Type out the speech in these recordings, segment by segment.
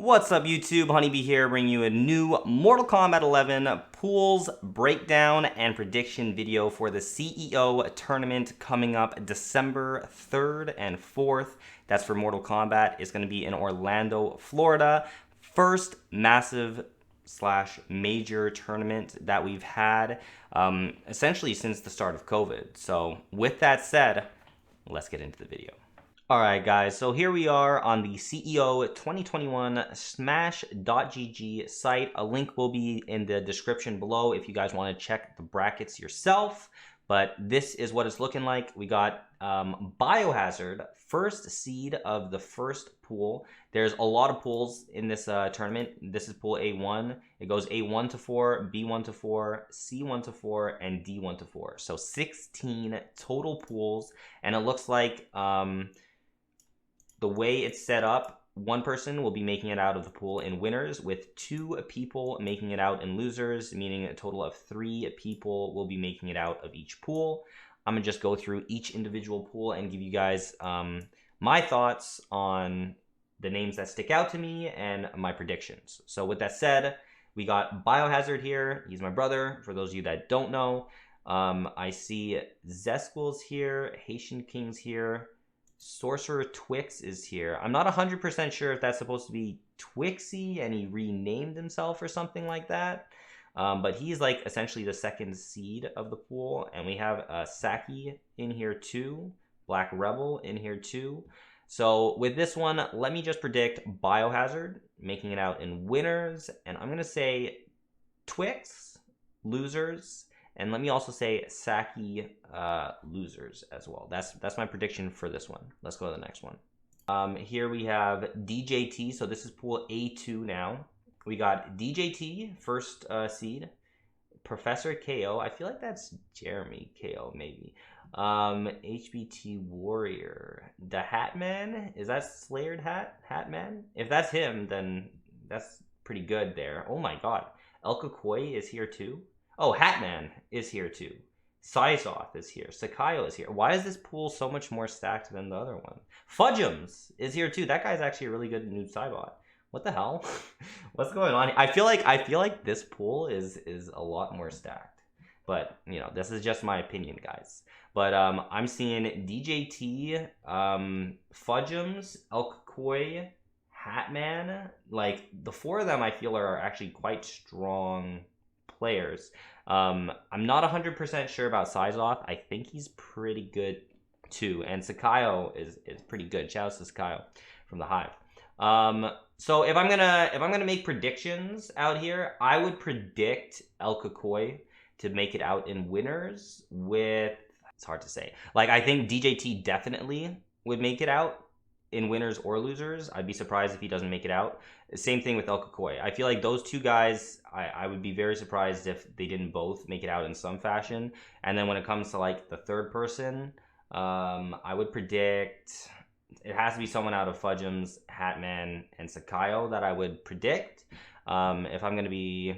What's up YouTube, Honeybee here, bringing you a new Mortal Kombat 11 Pools breakdown and prediction video for the CEO tournament coming up December 3rd and 4th. That's for Mortal Kombat. It's going to be in Orlando, Florida. First massive / major tournament that we've had essentially since the start of COVID. So with that said, let's get into the video. Alright guys, so here we are on the CEO 2021 Smash.gg site. A link will be in the description below if you guys want to check the brackets yourself. But this is what it's looking like. We got Biohazard, first seed of the first pool. There's a lot of pools in this tournament. This is pool A1. It goes A1 to 4, B1 to 4, C1 to 4, and D1 to 4. So 16 total pools. And it looks like the way it's set up, one person will be making it out of the pool in winners, with 2 people making it out in losers, meaning a total of 3 people will be making it out of each pool. I'm gonna just go through each individual pool and give you guys my thoughts on the names that stick out to me and my predictions. So with that said, we got Biohazard here. He's my brother, for those of you that don't know. I see Zesquil's here, Haitian King's here, Sorcerer Twix is here. I'm not 100% sure if that's supposed to be Twixy and he renamed himself or something like that. But he's like essentially the second seed of the pool. And we have Saki in here too. Black Rebel in here too. So with this one, let me just predict Biohazard making it out in winners. And I'm going to say Twix, losers. And let me also say Saki losers as well. That's my prediction for this one. Let's go to the next one. Here we have DJT. So this is pool A2 now. We got DJT, first seed. Professor KO. I feel like that's Jeremy KO, maybe. HBT Warrior. The Hatman. Is that Slayered Hatman? If that's him, then that's pretty good there. Oh my god. El Kakoi is here too. Oh, Hatman is here too. Sizoth is here. Sakayo is here. Why is this pool so much more stacked than the other one? Fudgems is here too. That guy's actually a really good noob Cybot. What the hell? What's going on? I feel like this pool is a lot more stacked. But you know, this is just my opinion, guys. But I'm seeing DJT, Fudgems, Elkakoi, Hatman. Like the 4 of them, I feel are actually quite strong players. I'm not 100% sure about Sizoth. I think he's pretty good too, and Sakayo is pretty good. Shout out to Sakayo from the Hive. So if I'm gonna make predictions out here, I would predict El Kakoi to make it out in winners with, it's hard to say. Like I think DJT definitely would make it out in winners or losers. I'd be surprised if he doesn't make it out. Same thing with El Kakoi. I feel like those 2 guys, I would be very surprised if they didn't both make it out in some fashion. And then when it comes to like the 3rd person, I would predict it has to be someone out of Fudgems, Hatman, and Sakayo that I would predict. If I'm gonna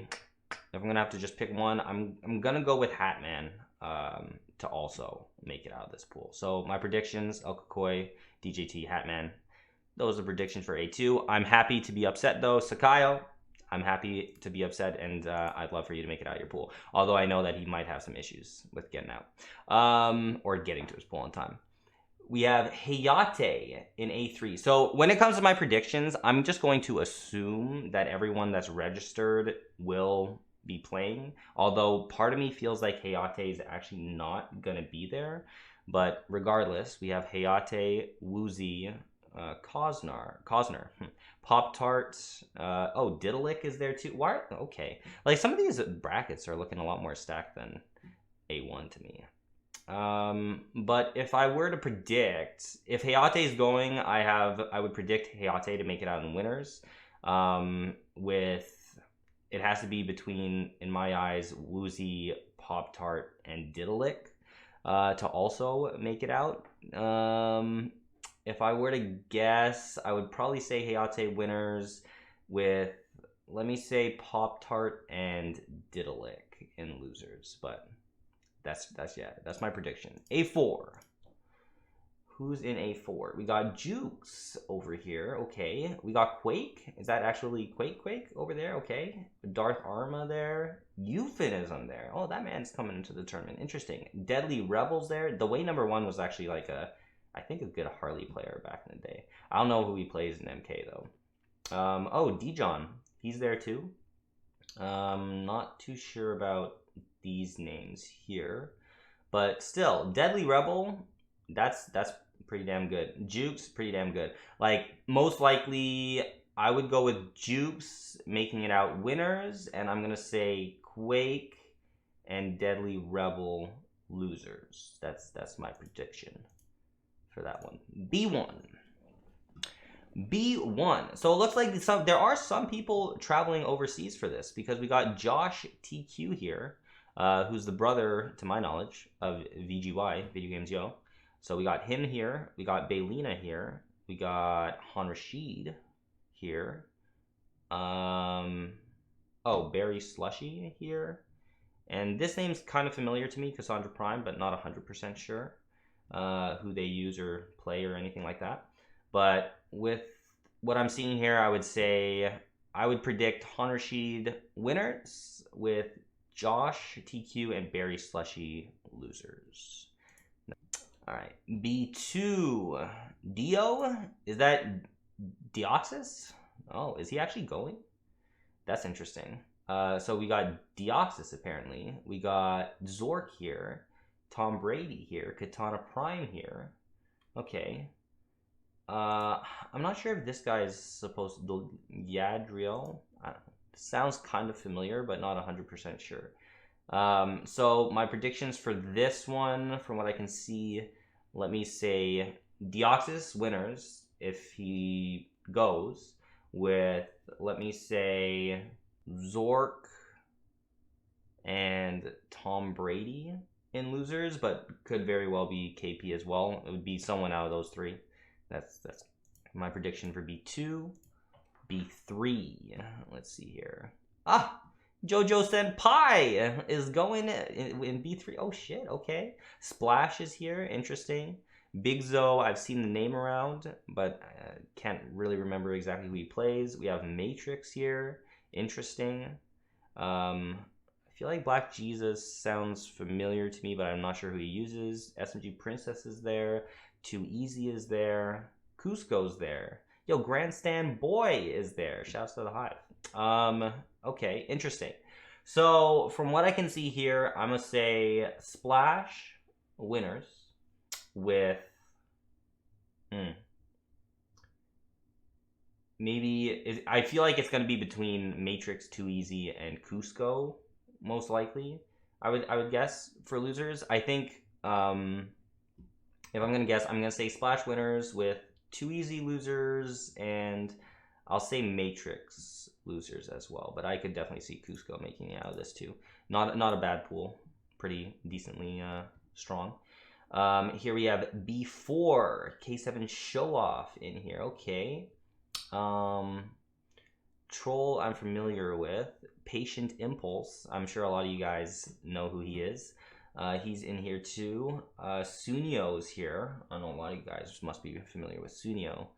have to just pick one, I'm gonna go with Hatman to also make it out of this pool. So my predictions: El Kakoi, DJT, Hatman. Those are predictions for A2. I'm happy to be upset though, Sakayo. I'm happy to be upset, and I'd love for you to make it out of your pool. Although I know that he might have some issues with getting out or getting to his pool on time. We have Hayate in A3. So when it comes to my predictions, I'm just going to assume that everyone that's registered will be playing. Although part of me feels like Hayate is actually not going to be there. But regardless, we have Hayate, Woozy, Cosner, Pop-Tart. Oh, Diddlick is there too. Why? Okay. Like some of these brackets are looking a lot more stacked than A1 to me. But if I were to predict, if Hayate is going, I would predict Hayate to make it out in winners. It has to be between, in my eyes, Woozy, Pop-Tart, and Diddlick to also make it out. If I were to guess, I would probably say Hayate winners with, let me say, Pop-Tart and Diddlick in losers. But that's my prediction. A4. Who's in A4? We got Jukes over here. Okay. We got Quake. Is that actually Quake over there? Okay. Darth Arma there. Euphemism there. Oh, that man's coming into the tournament. Interesting. Deadly Rebels there. The way #1 was actually like I think a good Harley player back in the day. I don't know who he plays in MK though. Oh, Dijon. He's there too. Not too sure about these names here. But still, Deadly Rebel, that's pretty damn good. Jukes, pretty damn good. Like, most likely, I would go with Jukes making it out winners, and I'm gonna say Quake and Deadly Rebel losers. That's my prediction for that one. B1. B1. So it looks like there are some people traveling overseas for this, because we got Josh TQ here, who's the brother, to my knowledge, of VGY, Video Games Yo. So we got him here. We got Baylina here. We got Han Rashid here. Oh, Barry Slushy here. And this name's kind of familiar to me, Cassandra Prime, but not 100% sure who they use or play or anything like that. But with what I'm seeing here, I would say I would predict Han Rashid winners with Josh TQ and Barry Slushy losers. All right, B2. Dio? Is that Deoxys? Oh, is he actually going? That's interesting. So we got Deoxys apparently. We got Zork here. Tom Brady here. Katana Prime here. Okay. I'm not sure if this guy is supposed to... Yadriel? Sounds kind of familiar, but not 100% sure. So my predictions for this one, from what I can see, let me say Deoxys winners if he goes, with, let me say, Zork and Tom Brady in losers, but could very well be KP as well. It would be someone out of those three. That's my prediction for B2. B3. Let's see here. Ah! Jojo Senpai is going in B3. Oh shit, okay. Splash is here, interesting. Big Zo, I've seen the name around, but can't really remember exactly who he plays. We have Matrix here, interesting. I feel like Black Jesus sounds familiar to me, but I'm not sure who he uses. SMG Princess is there. Too Easy is there. Cusco's there. Yo, Grandstand Boy is there. Shouts to the Hive. Okay, interesting. So, from what I can see here, I'm going to say Splash winners with... Maybe... I feel like it's going to be between Matrix, Too Easy, and Cusco, most likely. I would guess for losers. I think, if I'm going to guess, I'm going to say Splash winners with Too Easy losers, and I'll say Matrix losers as well, but I could definitely see Cusco making it out of this too. Not a bad pool, pretty decently strong. Here we have B4 K7 Show Off in here. Okay. Troll I'm familiar with. Patient Impulse, I'm sure a lot of you guys know who he is. He's in here too. Sunio's here. I know a lot of you guys must be familiar with Sunio.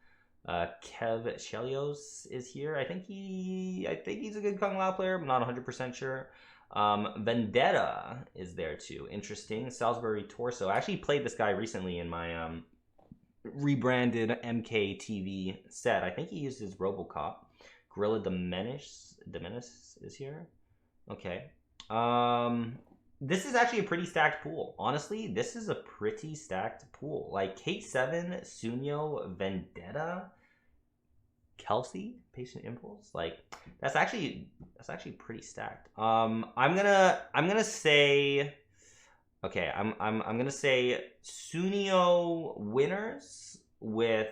Kev Chelios is here. I think he's a good Kung Lao player, but not 100% sure. Vendetta is there too. Interesting. Salisbury Torso. I actually played this guy recently in my rebranded MK TV set. I think he used his Robocop. Gorilla Demenis is here. Okay. This is actually a pretty stacked pool. Honestly, this is a pretty stacked pool. Like K7, Sunio, Vendetta, Kelsey, Patient Impulse. Like that's actually pretty stacked. I'm gonna say, okay, I'm gonna say Sunio winners with,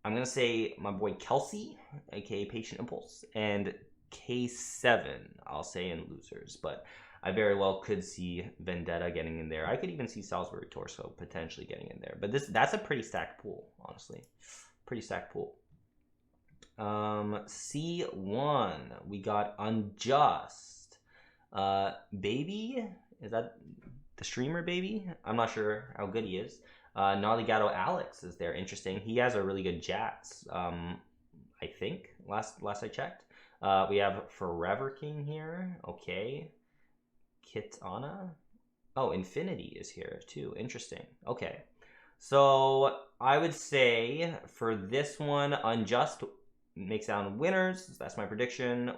I'm gonna say my boy Kelsey, aka Patient Impulse, and K7, I'll say in losers, but I very well could see Vendetta getting in there. I could even see Salisbury Torso potentially getting in there. But that's a pretty stacked pool, honestly. Pretty stacked pool. C1, we got Unjust. Baby, is that the streamer Baby? I'm not sure how good he is. Gnarlygato Alex is there. Interesting. He has a really good Jax. I think last I checked. We have Forever King here. Okay. Kitana. Oh, Infinity is here too. Interesting. Okay. So I would say for this one, Unjust makes down winners. That's my prediction.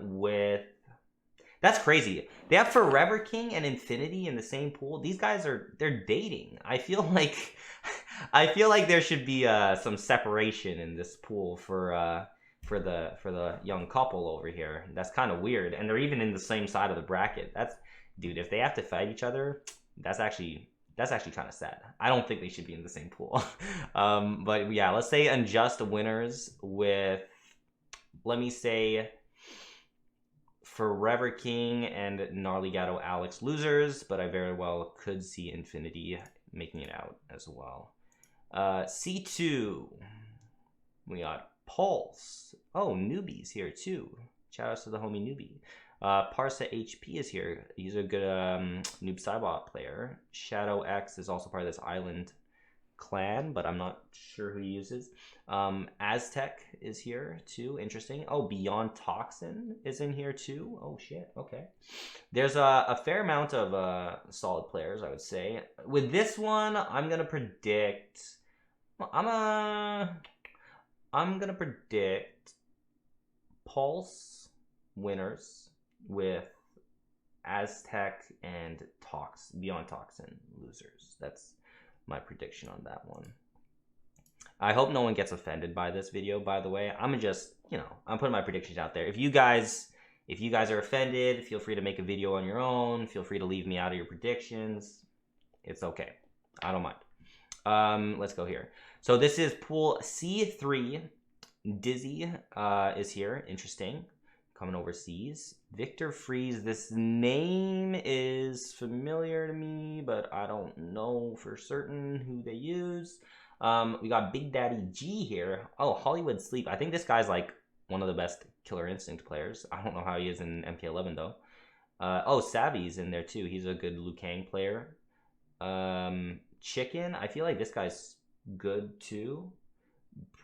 That's crazy. They have Forever King and Infinity in the same pool. These guys they're dating. I feel like there should be some separation in this pool for the young couple over here. That's kind of weird. And they're even in the same side of the bracket. Dude, if they have to fight each other, that's actually kind of sad. I don't think they should be in the same pool. But yeah, let's say Unjust winners with, let me say, Forever King and Gnarlygato Alex losers, but I very well could see Infinity making it out as well. C2, we got Pulse. Oh, Newbie's here too. Shout out to the homie Newbie. Parsa HP is here. He's a good Noob Cybot player. Shadow X is also part of this island clan, but I'm not sure who he uses. Aztec is here too. Interesting. Oh, Beyond Toxin is in here too. Oh shit. Okay. There's a fair amount of solid players, I would say. With this one, I'm gonna predict. Well, I'm gonna predict Pulse winners with Aztec and Beyond Toxin losers. That's my prediction on that one. I hope no one gets offended by this video, by the way. I'm just, I'm putting my predictions out there. If you guys are offended, feel free to make a video on your own. Feel free to leave me out of your predictions. It's okay. I don't mind. Let's go here. So this is pool C3. Dizzy is here. Interesting. Coming overseas. Victor Freeze. This name is familiar to me, but I don't know for certain who they use. We got Big Daddy G here. Oh, Hollywood Sleep. I think this guy's like one of the best Killer Instinct players. I don't know how he is in MK11 though. Oh, Savvy's in there too. He's a good Liu Kang player. Chicken. I feel like this guy's good too.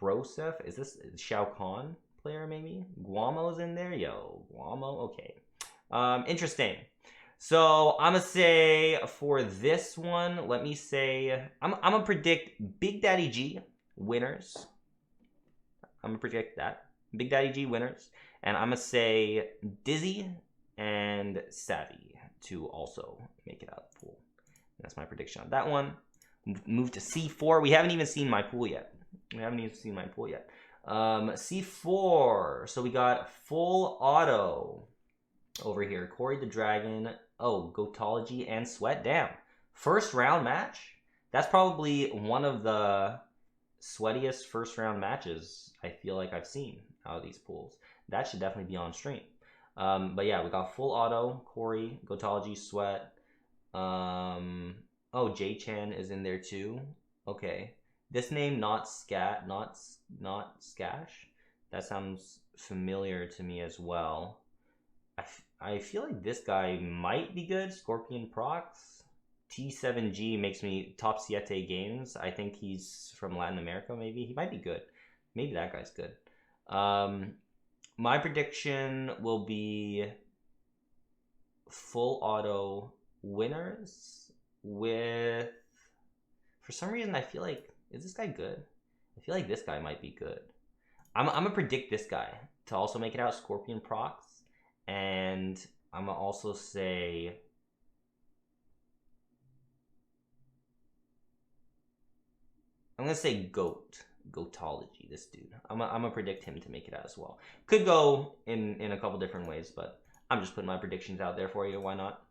Broseph. Is this Shao Kahn player maybe? Guamo's in there. Yo, Guamo. Okay. Interesting. So I'm gonna say for this one, let me say I'm gonna predict Big Daddy G winners. I'm gonna predict that Big Daddy G winners, and I'm gonna say Dizzy and Savvy to also make it out of the pool. That's my prediction on that one. Move to C4. We haven't even seen my pool yet. C4. So we got full auto over here. Corey the Dragon. Oh, Gotology and Sweat. Damn. First round match? That's probably one of the sweatiest first round matches I feel like I've seen out of these pools. That should definitely be on stream. But yeah, we got full auto. Corey, Gotology, Sweat. Oh, J-Chan is in there too. Okay. This name, not Scash. That sounds familiar to me as well. I feel like this guy might be good. Scorpion Prox. T7G makes me top 7 games. I think he's from Latin America, maybe. He might be good. Maybe that guy's good. My prediction will be full auto winners with, for some reason I feel like, is this guy good? I feel like this guy might be good. I'm gonna predict this guy to also make it out, Scorpion Prox, and I'm gonna also say Gotology, this dude. I'm gonna predict him to make it out as well. Could go in a couple different ways, but I'm just putting my predictions out there for you. Why not?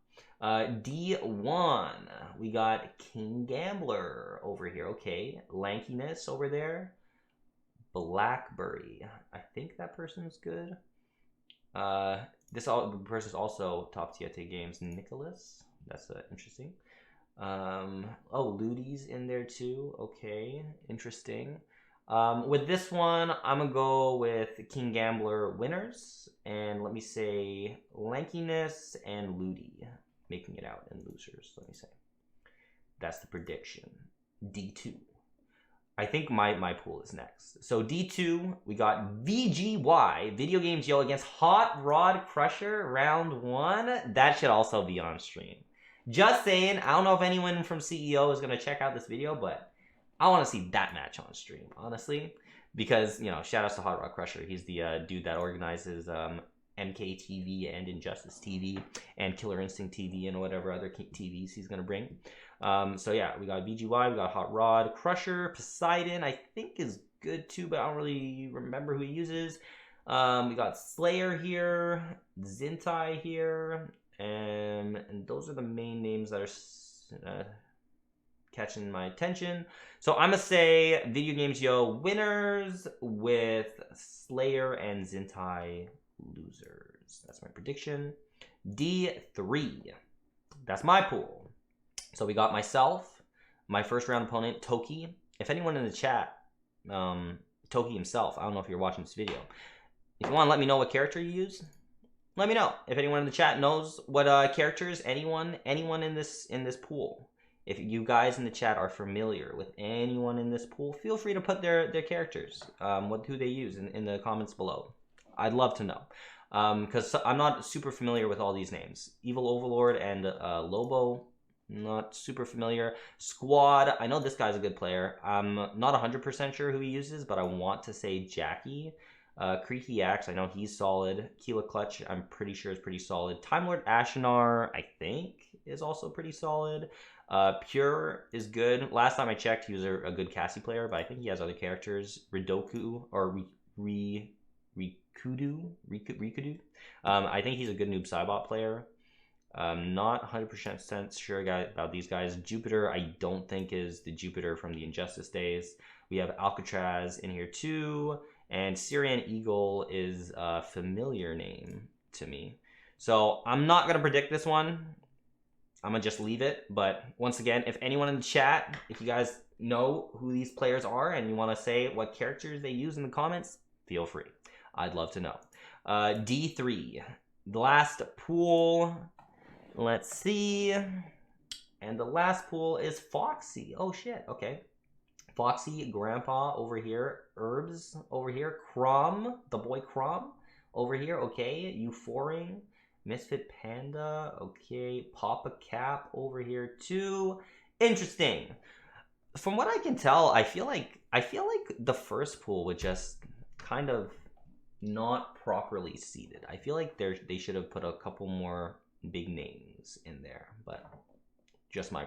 D1, we got King Gambler over here. Okay, Lankiness over there. Blackberry. I think that person's good. This person's also top 7 games. Nicholas. That's interesting. Oh, Ludi's in there too. Okay, interesting. With this one, I'm gonna go with King Gambler winners, and let me say Lankiness and Ludi making it out in losers. Let me say that's the prediction. D2. I think my pool is next. So D2, we got VGY, Video Games Yo against Hot Rod Crusher, round 1. That should also be on stream. Just saying, I don't know if anyone from CEO is going to check out this video, but I want to see that match on stream, honestly. Because, you know, shout outs to Hot Rod Crusher. He's the dude that organizes MK11 and Injustice TV and Killer Instinct TV and whatever other TVs he's going to bring. So yeah, we got VGY, we got Hot Rod Crusher, Poseidon, I think is good too, but I don't really remember who he uses. We got Slayer here, Zintai here, and those are the main names that are catching my attention. So I'm gonna say Video Games Yo winners with Slayer and Zintai losers. That's my prediction. D3. That's my pool. So we got myself, my first round opponent, Toki. If anyone in the chat, Toki himself, I don't know if you're watching this video. If you want to let me know what character you use, let me know. If anyone in the chat knows what characters, anyone in this pool. If you guys in the chat are familiar with anyone in this pool, feel free to put their characters, who they use in the comments below. I'd love to know. Because I'm not super familiar with all these names. Evil Overlord and Lobo, not super familiar. Squad, I know this guy's a good player. I'm not 100% sure who he uses, but I want to say Jackie. Creaky Axe, I know he's solid. Keela Clutch, I'm pretty sure is pretty solid. Time Lord Ashinar, I think, is also pretty solid. Pure is good. Last time I checked, he was a good Cassie player, but I think he has other characters. Ridoku, or Rikudu. I think he's a good noob Cybot player. Not 100% sure about these guys. Jupiter, I don't think is the Jupiter from the Injustice days. We have Alcatraz in here too. And Syrian Eagle is a familiar name to me. So I'm not going to predict this one. I'm going to just leave it. But once again, if anyone in the chat, if you guys know who these players are and you want to say what characters they use in the comments, feel free. I'd love to know. D3. The last pool. Let's see. And the last pool is Foxy. Oh, shit. Okay. Foxy, Grandpa over here. Herbs over here. Crom, the boy Crom over here. Okay. Euphoring. Misfit Panda. Okay. Papa Cap over here too. Interesting. From what I can tell, I feel like the first pool was just kind of not properly seated. I feel like they should have put a couple more big names in there, but just my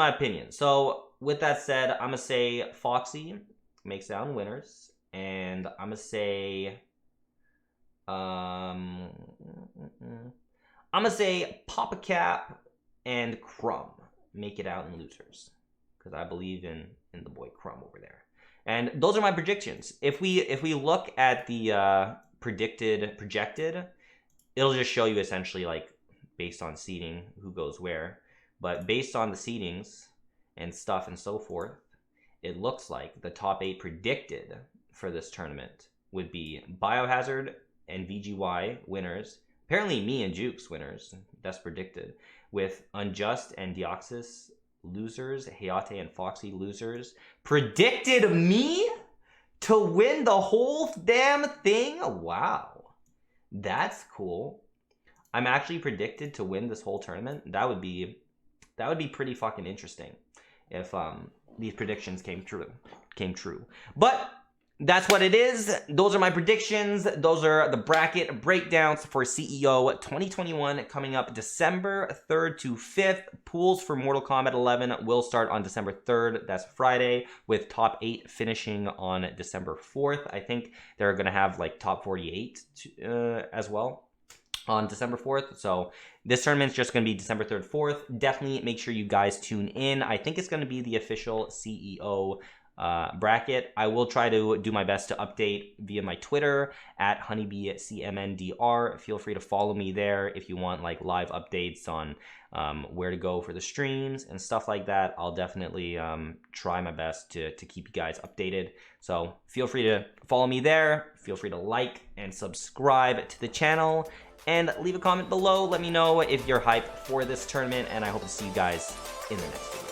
opinion. So with that said, I'm gonna say Foxy makes down winners, and I'm gonna say Papa Cap and Crumb make it out in losers, because I believe in the boy Crumb over there. And those are my predictions. If we look at the projected, it'll just show you essentially like based on seeding who goes where. But based on the seedings and stuff and so forth, it looks like the top 8 predicted for this tournament would be Biohazard and VGY winners. Apparently me and Jukes winners, that's predicted. With Unjust and Deoxys losers, Hayate and Foxy losers. Predicted me to win the whole damn thing? Wow. That's cool. I'm actually predicted to win this whole tournament. That would be pretty fucking interesting if these predictions came true. But that's what it is. Those are my predictions. Those are the bracket breakdowns for CEO 2021 coming up December 3rd to 5th. Pools for Mortal Kombat 11 will start on December 3rd. That's Friday, with top 8 finishing on December 4th. I think they're going to have like top 48 as well on December 4th. So this tournament's just going to be December 3rd, 4th. Definitely make sure you guys tune in. I think it's going to be the official CEO bracket. I will try to do my best to update via my Twitter at honeybeecmndr. Feel free to follow me there if you want like live updates on where to go for the streams and stuff like that. I'll definitely try my best to keep you guys updated. So feel free to follow me there. Feel free to like and subscribe to the channel and leave a comment below. Let me know if you're hyped for this tournament, and I hope to see you guys in the next video.